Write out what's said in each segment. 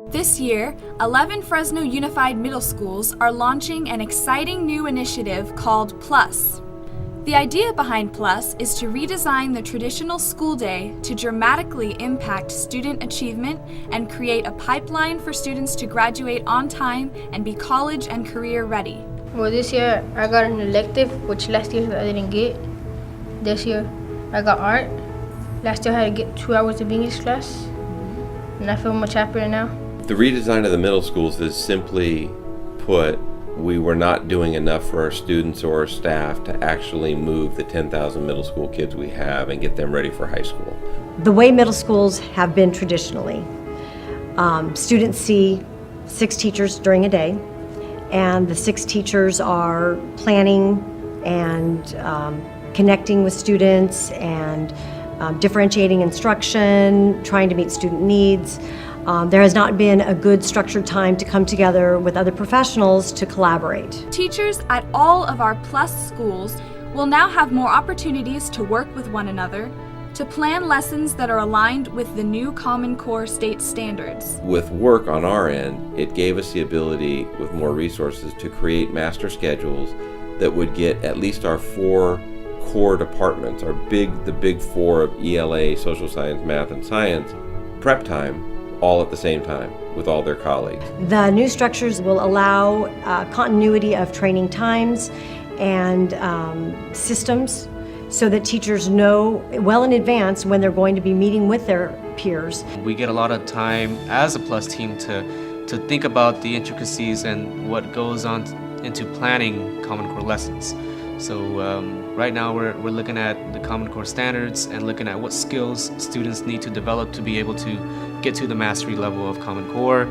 This year, 11 Fresno Unified Middle Schools are launching an exciting new initiative called Plus. The idea behind Plus is to redesign the traditional school day to dramatically impact student achievement and create a pipeline for students to graduate on time and be college and career ready. Well, this year I got an elective, which last year I didn't get. This year I got art. Last year I had to get 2 hours of English class, and I feel much happier now. The redesign of the middle schools is simply put, we were not doing enough for our students or our staff to actually move the 10,000 middle school kids we have and get them ready for high school. The way middle schools have been traditionally, students see 6 teachers during a day, and the 6 teachers are planning and connecting with students and differentiating instruction, trying to meet student needs. There has not been a good structured time to come together with other professionals to collaborate. Teachers at all of our Plus schools will now have more opportunities to work with one another, to plan lessons that are aligned with the new Common Core state standards. With work on our end, it gave us the ability, with more resources, to create master schedules that would get at least our 4 core departments, the big 4 of ELA, social science, math, and science, prep time, all at the same time with all their colleagues. The new structures will allow continuity of training times and systems so that teachers know well in advance when they're going to be meeting with their peers. We get a lot of time as a Plus team to think about the intricacies and what goes on into planning Common Core lessons. So right now we're looking at the Common Core standards and looking at what skills students need to develop to be able to get to the mastery level of Common Core.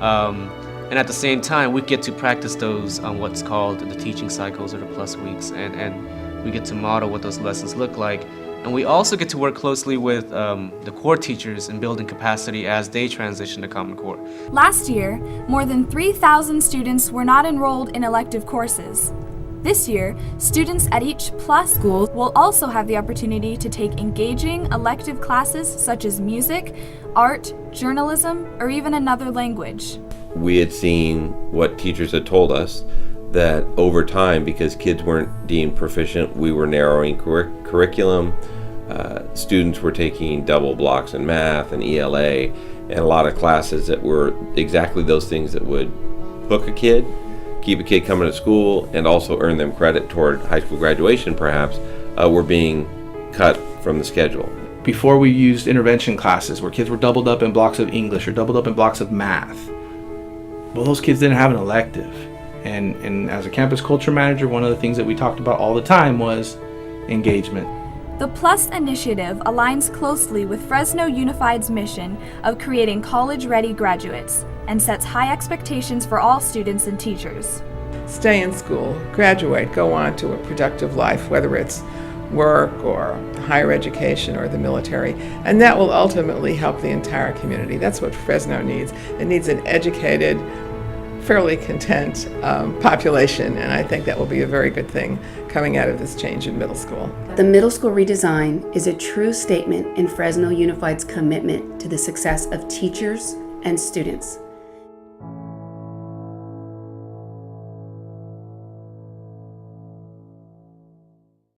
And at the same time, we get to practice those on what's called the teaching cycles or the Plus weeks, and we get to model what those lessons look like. And we also get to work closely with the core teachers in building capacity as they transition to Common Core. Last year, more than 3,000 students were not enrolled in elective courses. This year, students at each Plus school will also have the opportunity to take engaging elective classes such as music, art, journalism, or even another language. We had seen what teachers had told us, that over time, because kids weren't deemed proficient, we were narrowing curriculum. Students were taking double blocks in math and ELA, and a lot of classes that were exactly those things that would hook a kid, keep a kid coming to school, and also earn them credit toward high school graduation perhaps, were being cut from the schedule. Before, we used intervention classes where kids were doubled up in blocks of English or doubled up in blocks of math. Well, those kids didn't have an elective. And as a campus culture manager, one of the things that we talked about all the time was engagement. The Plus initiative aligns closely with Fresno Unified's mission of creating college-ready graduates and sets high expectations for all students and teachers. Stay in school, graduate, go on to a productive life, whether it's work or higher education or the military, and that will ultimately help the entire community. That's what Fresno needs. It needs an educated, fairly content population, and I think that will be a very good thing coming out of this change in middle school. The middle school redesign is a true statement in Fresno Unified's commitment to the success of teachers and students.